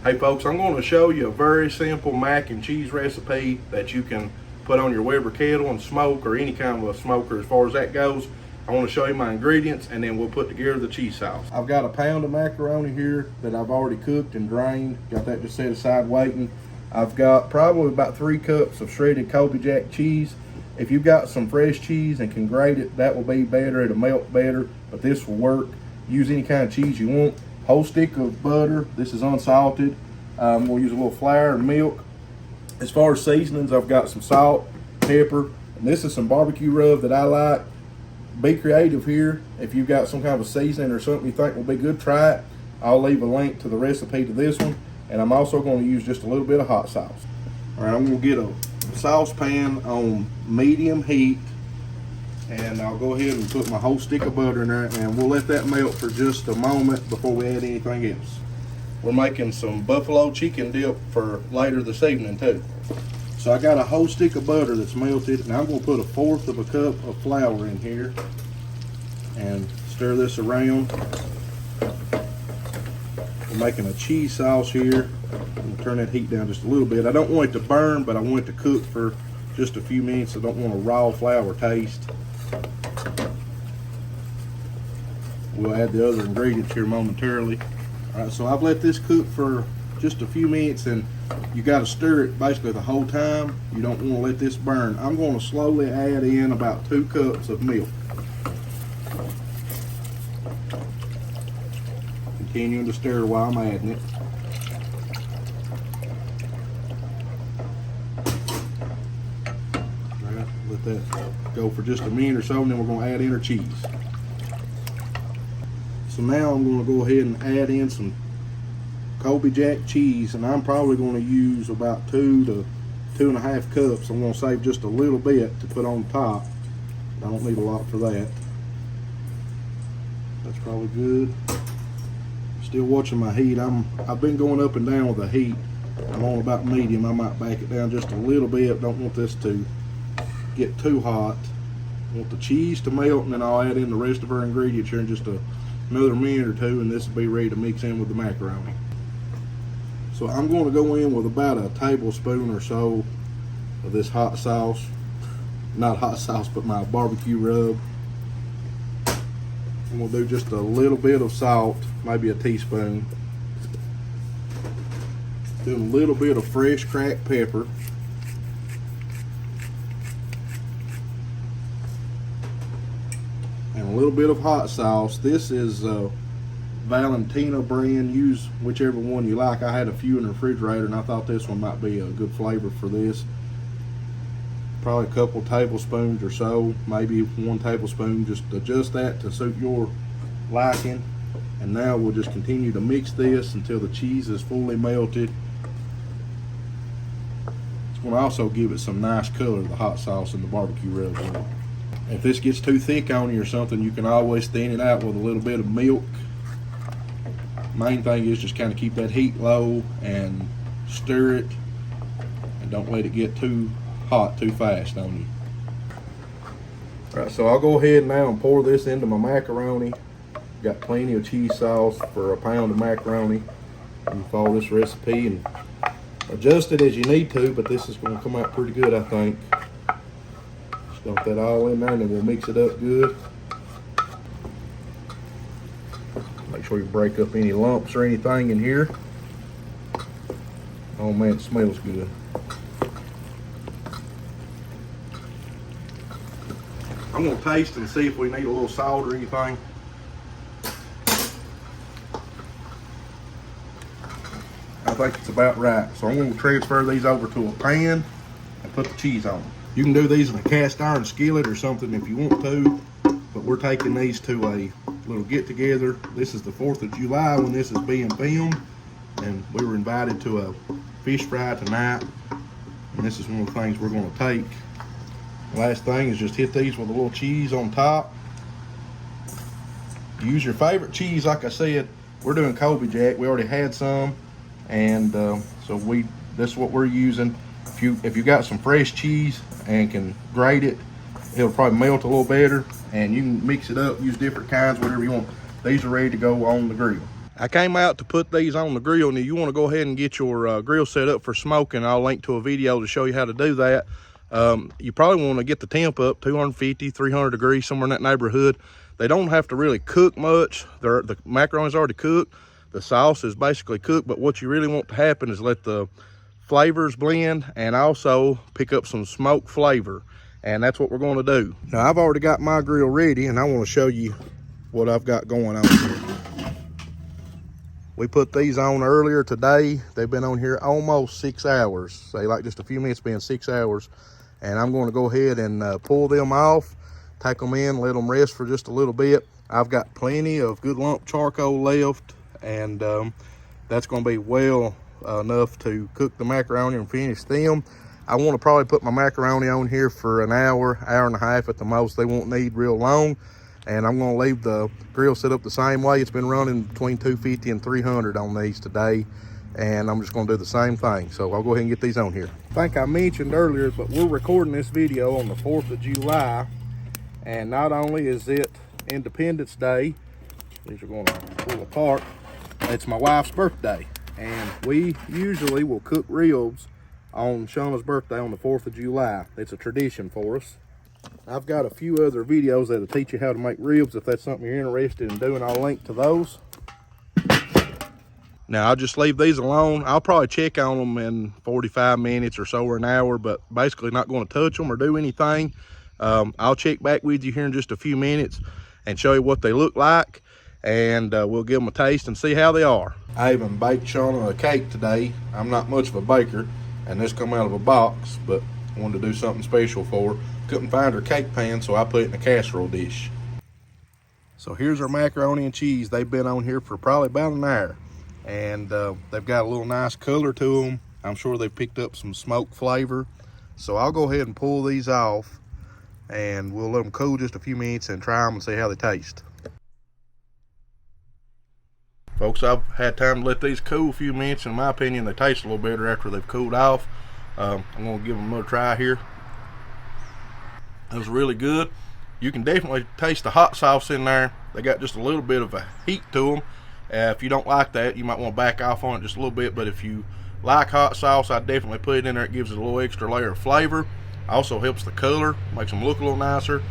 Hey folks, I'm going to show you a very simple mac and cheese recipe that you can put on your Weber kettle and smoke, or any kind of a smoker as far as that goes. I want to show you my ingredients and then we'll put together the cheese sauce. I've got a pound of macaroni here that I've already cooked and drained. Got that just set aside waiting. I've got probably about 3 cups of shredded Colby Jack cheese. If you've got some fresh cheese and can grate it, that will be better. It'll melt better, but this will work. Use any kind of cheese you want. Whole stick of butter. This is unsalted. We'll use a little flour and milk. As far as seasonings, I've got some salt, pepper, and this is some barbecue rub that I like. Be creative here. If you've got some kind of a seasoning or something you think will be good, try it. I'll leave a link to the recipe to this one, and I'm also going to use just a little bit of hot sauce. All right, I'm going to get a saucepan on medium heat, and I'll go ahead and put my whole stick of butter in there, and we'll let that melt for just a moment before we add anything else. We're making some buffalo chicken dip for later this evening too. So I got a whole stick of butter that's melted, and I'm going to put 1/4 of a cup of flour in here and stir this around. We're making a cheese sauce here. I'm going to turn that heat down just a little bit. I don't want it to burn, but I want it to cook for just a few minutes. I don't want a raw flour taste. We'll add the other ingredients here momentarily. All right, so I've let this cook for just a few minutes, and you got to stir it basically the whole time. You don't want to let this burn. I'm going to slowly add in about 2 cups of milk. Continuing to stir while I'm adding it. All right, let that go for just a minute or so, and then we're going to add in our cheese. So now I'm going to go ahead and add in some Colby Jack cheese, and I'm probably going to use about 2 to 2.5 cups. I'm going to save just a little bit to put on top. I don't need a lot for that. That's probably good. Still watching my heat. I've been going up and down with the heat. I'm on about medium. I might back it down just a little bit. Don't want this to get too hot. I want the cheese to melt, and then I'll add in the rest of our ingredients here in just another minute or 2, and this will be ready to mix in with the macaroni. So I'm going to go in with about a tablespoon or so of this hot sauce. Not hot sauce, but my barbecue rub. I'm going to do just a little bit of salt, maybe a teaspoon. Do a little bit of fresh cracked pepper. And a little bit of hot sauce. This is Valentina brand. Use whichever one you like. I had a few in the refrigerator, and I thought this one might be a good flavor for this. Probably a couple tablespoons or so, maybe 1 tablespoon. Just adjust that to suit your liking. And now we'll just continue to mix this until the cheese is fully melted. It's going to also give it some nice color, the hot sauce and the barbecue rub. If this gets too thick on you or something, you can always thin it out with a little bit of milk. Main thing is just kind of keep that heat low and stir it, and don't let it get too hot too fast on you. All right, so I'll go ahead now and pour this into my macaroni. Got plenty of cheese sauce for a pound of macaroni. You follow this recipe and adjust it as you need to, but this is going to come out pretty good, I think. Just dump that all in there, and then we'll mix it up good. Make sure you break up any lumps or anything in here. Oh man, it smells good. I'm going to taste and see if we need a little salt or anything. I think it's about right. So I'm going to transfer these over to a pan and put the cheese on them. You can do these in a cast iron skillet or something if you want to, but we're taking these to a little get together. This is the 4th of July when this is being filmed, and we were invited to a fish fry tonight, and this is one of the things we're going to take. Last thing is just hit these with a little cheese on top. Use your favorite cheese. Like I said, we're doing Colby Jack. We already had some, and so this is what we're using. If you got some fresh cheese and can grate it, it'll probably melt a little better, and you can mix it up, use different kinds, whatever you want. These are ready to go on the grill. I came out to put these on the grill. Now you want to go ahead and get your grill set up for smoking. I'll link to a video to show you how to do that. You probably want to get the temp up 250, 300 degrees, somewhere in that neighborhood. They don't have to really cook much. The macaroni's already cooked. The sauce is basically cooked, but what you really want to happen is let the flavors blend and also pick up some smoke flavor. And that's what we're going to do. Now I've already got my grill ready, and I want to show you what I've got going on here. We put these on earlier today. They've been on here almost 6 hours. Say like just a few minutes being 6 hours. And I'm going to go ahead and pull them off, take them in, let them rest for just a little bit. I've got plenty of good lump charcoal left, and that's going to be well enough to cook the macaroni and finish them. I want to probably put my macaroni on here for an hour, hour and a half at the most. They won't need real long. And I'm going to leave the grill set up the same way. It's been running between 250 and 300 on these today. And I'm just going to do the same thing. So I'll go ahead and get these on here. I think I mentioned earlier, but we're recording this video on the 4th of July. And not only is it Independence Day, these are going to pull apart, it's my wife's birthday. And we usually will cook ribs on Shauna's birthday on the 4th of July. It's a tradition for us. I've got a few other videos that'll teach you how to make ribs. If that's something you're interested in doing, I'll link to those. Now I'll just leave these alone. I'll probably check on them in 45 minutes or so, or an hour, but basically not going to touch them or do anything. I'll check back with you here in just a few minutes and show you what they look like, and we'll give them a taste and see how they are. I even baked Shauna a cake today. I'm not much of a baker, and this come out of a box, but I wanted to do something special for her. Couldn't find her cake pan, so I put it in a casserole dish. So here's our macaroni and cheese. They've been on here for probably about an hour, and they've got a little nice color to them. I'm sure they've picked up some smoke flavor. So I'll go ahead and pull these off, and we'll let them cool just a few minutes and try them and see how they taste. Folks, I've had time to let these cool a few minutes. In my opinion, they taste a little better after they've cooled off. I'm going to give them another try here. It was really good. You can definitely taste the hot sauce in there. They got just a little bit of a heat to them. If you don't like that, you might want to back off on it just a little bit. But if you like hot sauce, I definitely put it in there. It gives it a little extra layer of flavor. Also helps the color, makes them look a little nicer.